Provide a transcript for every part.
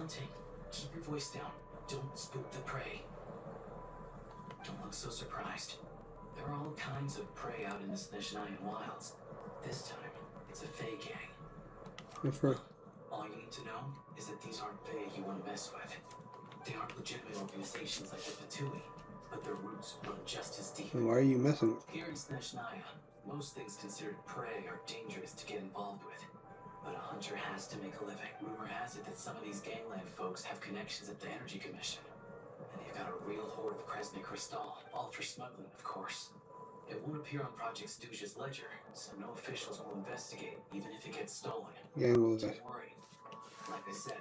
hunting. Keep your voice down. Don't spook the prey. Don't look so surprised. There are all kinds of prey out in the Snezhnayan wilds. This time, it's a Fae gang. All you need to know is that these aren't Fae you want to mess with. They aren't legitimate organizations like the Fatui, but their roots run just as deep. Why are you messing? Here in Snezhnaya, most things considered prey are dangerous to get involved with. But a hunter has to make a living. Rumor has it that some of these gangland folks have connections at the Energy Commission. And they've got a real hoard of Kresnik Crystal, all for smuggling, of course. It won't appear on Project Stooge's ledger, so no officials will investigate, even if it gets stolen. Gang will Don't worry. Like I said,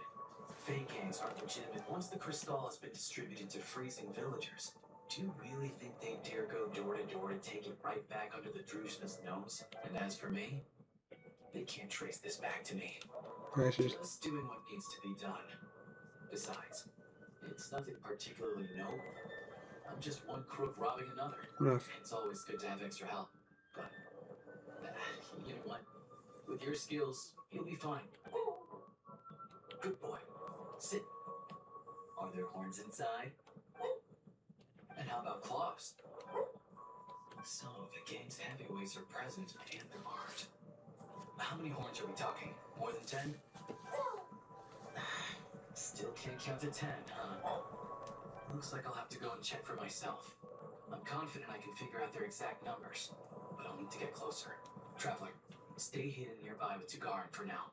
Fae gangs aren't legitimate once the crystal has been distributed to freezing villagers. Do you really think they'd dare go door to door to take it right back under the Druzhna's nose? And as for me, they can't trace this back to me. Precious. Just doing what needs to be done. Besides, it's nothing particularly noble. I'm just one crook robbing another. Enough. It's always good to have extra help, but you know what? With your skills, you'll be fine. Good boy. Sit. Are there horns inside? And how about claws? So the gang's heavyweights are present and they're armed. How many horns are we talking? More than 10? Still can't count to 10, huh? Looks like I'll have to go and check for myself. I'm confident I can figure out their exact numbers, but I'll need to get closer. Traveler, stay hidden nearby with Tugarin for now,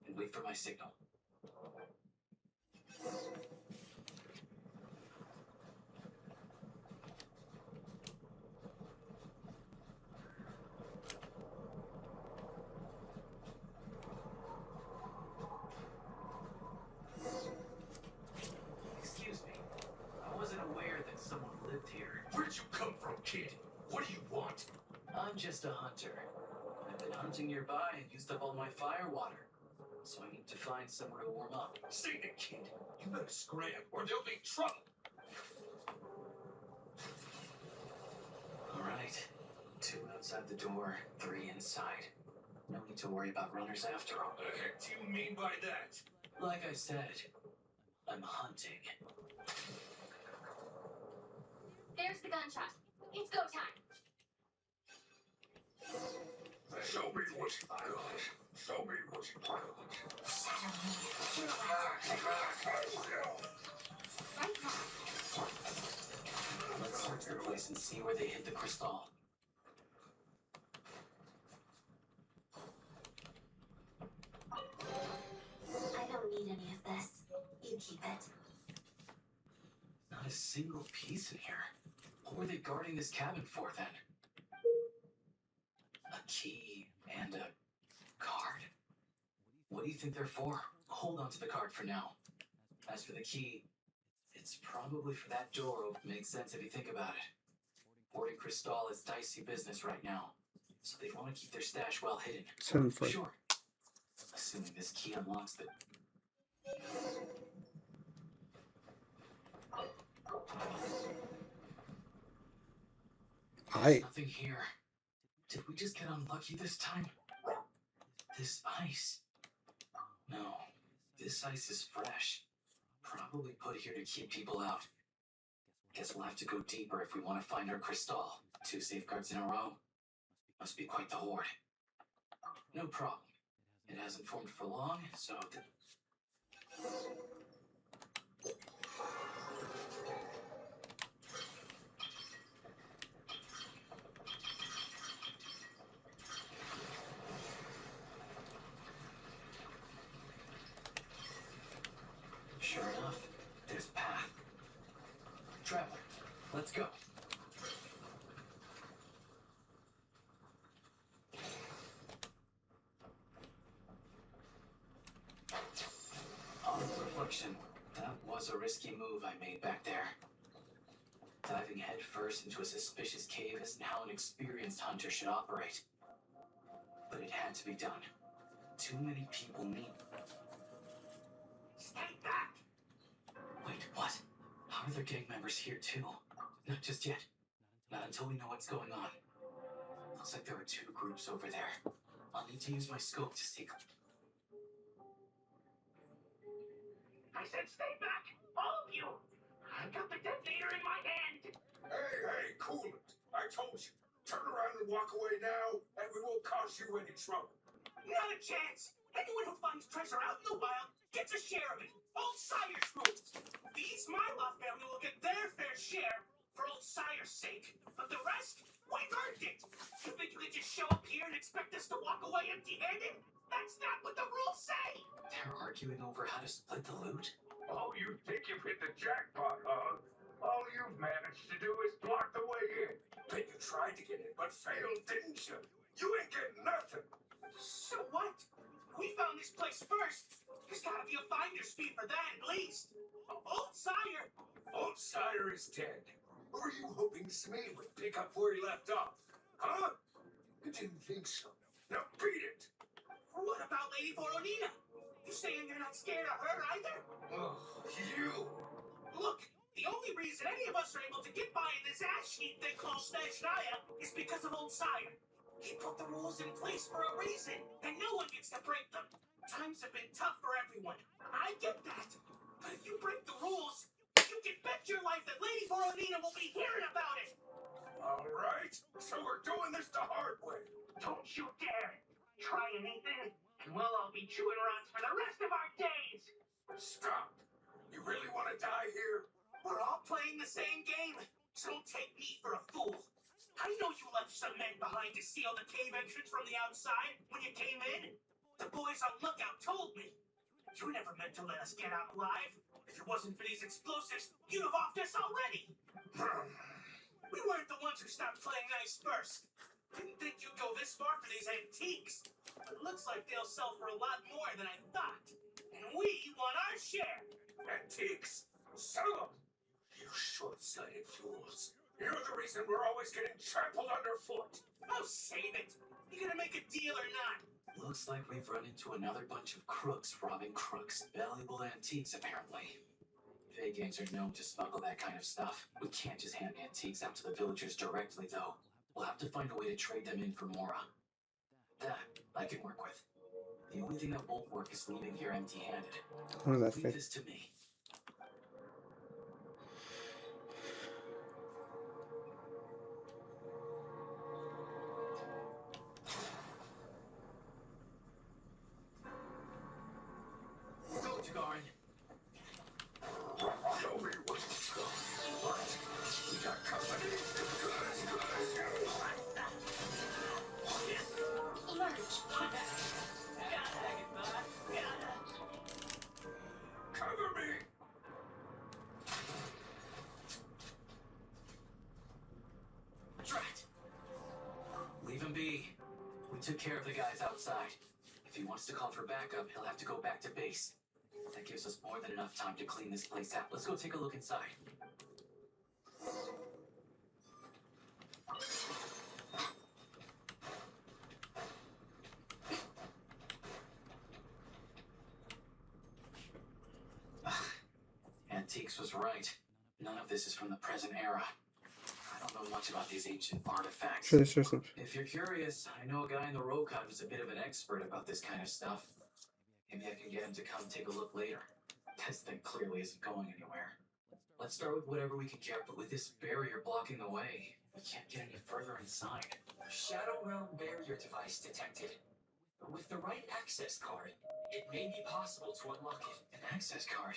and wait for my signal. Excuse me. I wasn't aware that someone lived here. Where'd you come from, kid? What do you want? I'm just a hunter. I've been hunting nearby and used up all my fire water. So I need to find somewhere to warm up. Say it, kid. You better scram or there'll be trouble. All right. 2 outside the door, 3 inside. No need to worry about runners after all. The heck do you mean by that? Like I said, I'm hunting. There's the gunshot. It's go time. Show me what you got. Show me what you got. Right now. Let's search the place and see where they hid the crystal. I don't need any of this. You keep it. Not a single piece in here. What were they guarding this cabin for then? A key and a card? What do you think they're for? Hold on to the card for now. As for the key, it's probably for that door. Makes sense if you think about it. Hoarding crystal is dicey business right now, so they want to keep their stash well hidden. 7 for Sure. Assuming this key unlocks the... There's nothing here. Did we just get unlucky this time? This ice. No, this ice is fresh. Probably put here to keep people out. Guess we'll have to go deeper if we want to find our crystal. 2 safeguards in a row. Must be quite the hoard. No problem. It hasn't formed for long, so... Sure enough, there's a path. Traveler, let's go. On reflection, that was a risky move I made back there. Diving headfirst into a suspicious cave isn't how an experienced hunter should operate. But it had to be done. Too many people need... Stay back! Wait, what? How are there gang members here too? Not just yet. Not until we know what's going on. Looks like there are 2 groups over there. I'll need to use my scope to see... I said stay back, all of you. I got the detonator in my hand. Hey, cool it. I told you. Turn around and walk away now, and we won't cause you any trouble. Not a chance. Anyone who finds treasure out in the wild gets a share of it. Old Sire's rules. The East Myloff family will get their fair share for Old Sire's sake. But the rest, we've earned it. You think you could just show up here and expect us to walk away empty-handed? That's not what the rules say. They're arguing over how to split the loot? Oh, you think you've hit the jackpot, huh? All you've managed to do is block the way in. Then you tried to get in, but failed, didn't you? You ain't getting nothing. So what? We found this place first. There's gotta be a finder's fee for that at least. Old Sire. Old Sire is dead. Were you hoping Smee would pick up where he left off? Huh? You didn't think so. Now beat it. What about Lady Borodina? You saying you're not scared of her either? Oh, you. Look, the only reason any of us are able to get by in this ash heap they call Snezhnaya is because of Old Sire. He put the rules in place for a reason, and no one gets to break them. Times have been tough for everyone. I get that. But if you break the rules, you can bet your life that Lady Borodina will be hearing about it. All right. So we're doing this the hard way. Don't you dare try anything, and we'll all be chewing rocks for the rest of our days. Stop. You really want to die here? We're all playing the same game, so don't take me for a fool. I know you left some men behind to seal the cave entrance from the outside when you came in. The boys on lookout told me. You never meant to let us get out alive. If it wasn't for these explosives, you'd have offed us already. We weren't the ones who stopped playing nice first. Didn't think you'd go this far for these antiques. But it looks like they'll sell for a lot more than I thought. And we want our share. Antiques. Sell them. You short-sighted fools. You're the reason we're always getting trampled underfoot. Oh, save it. You gonna make a deal or not? Looks like we've run into another bunch of crooks robbing crooks. Valuable antiques, apparently. Fey gangs are known to smuggle that kind of stuff. We can't just hand antiques out to the villagers directly, though. We'll have to find a way to trade them in for Mora. That I can work with. The only thing that won't work is leaving here empty-handed. What is that Leave thing? this to me. Go, Jagarin. Show me what you've got. What? We got company. Emerge. Cover me. Drat! Leave him be. We took care of the guys outside. If he wants to call for backup, he'll have to go back to base. That gives us more than enough time to clean this place out. Let's go take a look inside. Antiques was right. None of this is from the present era. I don't know much about these ancient artifacts. Sure, there's some. If you're curious, I know a guy in the Rokad who's a bit of an expert about this kind of stuff. Maybe I can get him to come take a look later. This thing clearly isn't going anywhere. Let's start with whatever we can get, but with this barrier blocking the way, we can't get any further inside. Shadow Realm barrier device detected. With the right access card, it may be possible to unlock it. An access card?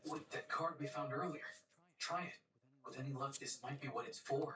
Wait, that card we found earlier. Try it. With any luck, this might be what it's for.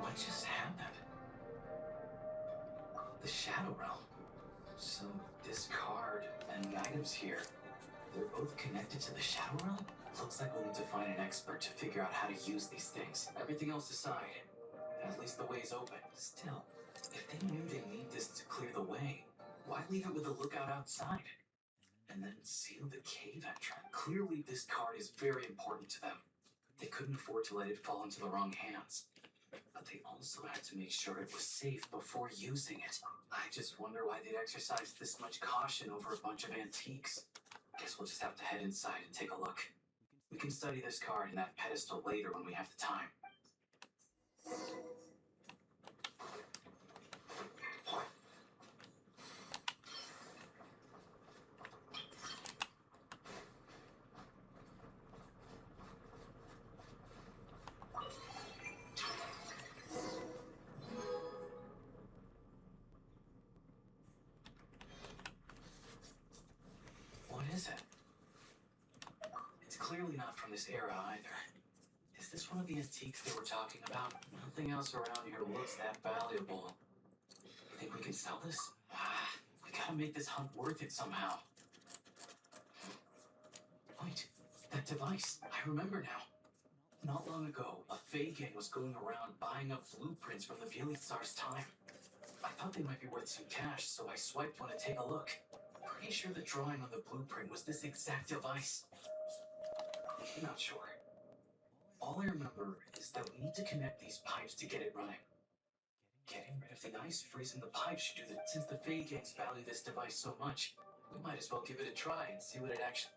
What just happened? The Shadow Realm. So this card and the items here, they're both connected to the Shadow Realm? Looks like we'll need to find an expert to figure out how to use these things. Everything else aside, at least the way's open. Still, if they knew they need this to clear the way, why leave it with a lookout outside. And then seal the cave entrance. Clearly, this card is very important to them. They couldn't afford to let it fall into the wrong hands. But they also had to make sure it was safe before using it. I just wonder why they'd exercise this much caution over a bunch of antiques. Guess we'll just have to head inside and take a look. We can study this card and that pedestal later when we have the time. What is it? It's clearly not from this era either. Is this one of the antiques they were talking about? Nothing else around here looks that valuable. You think we can sell this? We gotta make this hunt worth it somehow. Wait, that device. I remember now. Not long ago, a Fey gang was going around buying up blueprints from the Tsar's time. I thought they might be worth some cash, so I swiped one to take a look. Pretty sure the drawing on the blueprint was this exact device. I'm not sure. All I remember is that we need to connect these pipes to get it running. Getting rid of the ice freezing the pipes should do that. Since the Fey gangs value this device so much, we might as well give it a try and see what it actually...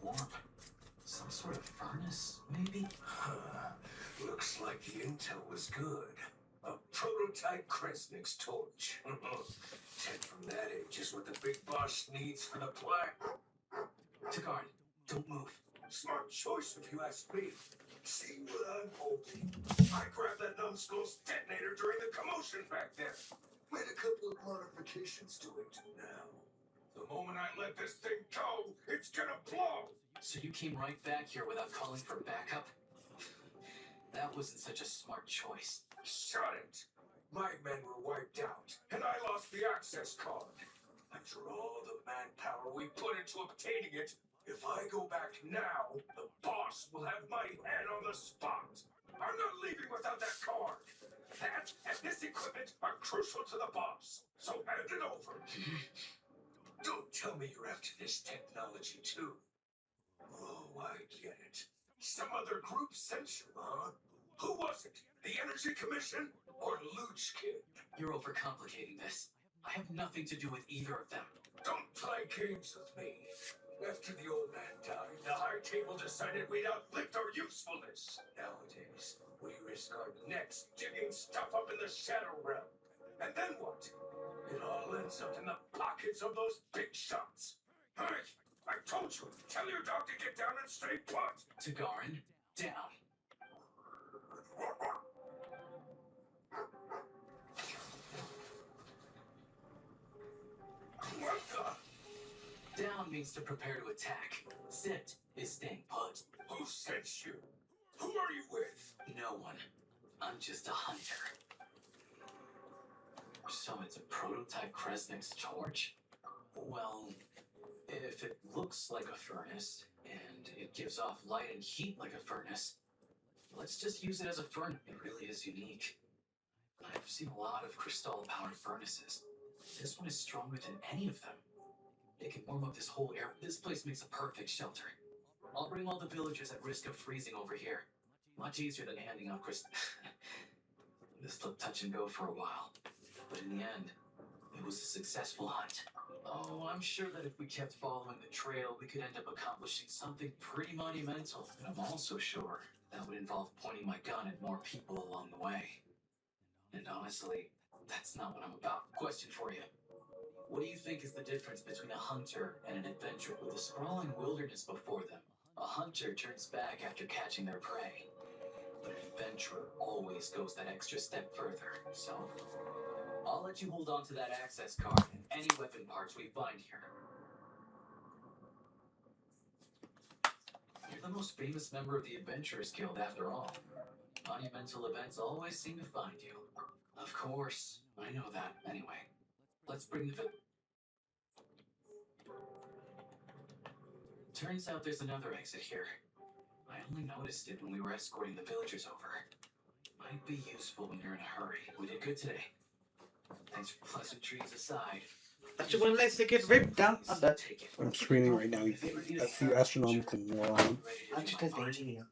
Warm. Some sort of furnace, maybe? Looks like the intel was good. A prototype Kresnik's torch. 10 from that age is what the big boss needs for the plaque. Tagart, don't move. Smart choice if you ask me. See what I'm holding? I grabbed that numbskull's detonator during the commotion back there. Made a couple of modifications to it. Now, the moment I let this thing go, it's gonna blow! So you came right back here without calling for backup? That wasn't such a smart choice. Shut it! My men were wiped out, and I lost the access card. After all the manpower we put into obtaining it, if I go back now, the boss will have my head on the spot. I'm not leaving without that card. That and this equipment are crucial to the boss, so hand it over. Don't tell me you're after this technology too. Oh, I get it. Some other group sent you, huh? Who was it? The Energy Commission or Luch Kid? You're overcomplicating this. I have nothing to do with either of them. Don't play games with me. After the old man died, the High Table decided we'd outlived our usefulness. Nowadays, we risk our necks digging stuff up in the Shadow Realm. And then what? It all ends up in the pockets of those big shots. Hey, I told you, tell your dog to get down and stay put. Tagarin, down. What the? Down means to prepare to attack. Sit is staying put. Who sent you? Who are you with? No one. I'm just a hunter. So it's a prototype Kresnik's torch? Well, if it looks like a furnace, and it gives off light and heat like a furnace, let's just use it as a furnace. It really is unique. I've seen a lot of crystal-powered furnaces. This one is stronger than any of them. It can warm up this whole area. This place makes a perfect shelter. I'll bring all the villagers at risk of freezing over here. Much easier than handing out crystal. This looked touch and go for a while. But in the end, it was a successful hunt. Oh, I'm sure that if we kept following the trail, we could end up accomplishing something pretty monumental. And I'm also sure that would involve pointing my gun at more people along the way. And honestly, That's not what I'm about. Question for you. What do you think is the difference between a hunter and an adventurer with a sprawling wilderness before them? A hunter turns back after catching their prey, but an adventurer always goes that extra step further. So, I'll let you hold on to that access card and any weapon parts we find here. You're the most famous member of the Adventurers Guild after all. Monumental events always seem to find you. Of course, I know that. Anyway, let's bring the... Turns out there's another exit here. I only noticed it when we were escorting the villagers over. Might be useful when you're in a hurry. We did good today. Thanks for pleasantries aside. That's when let's get ripped down. Take it. I'm screening right now. That's the astronomical moron. Pennsylvania.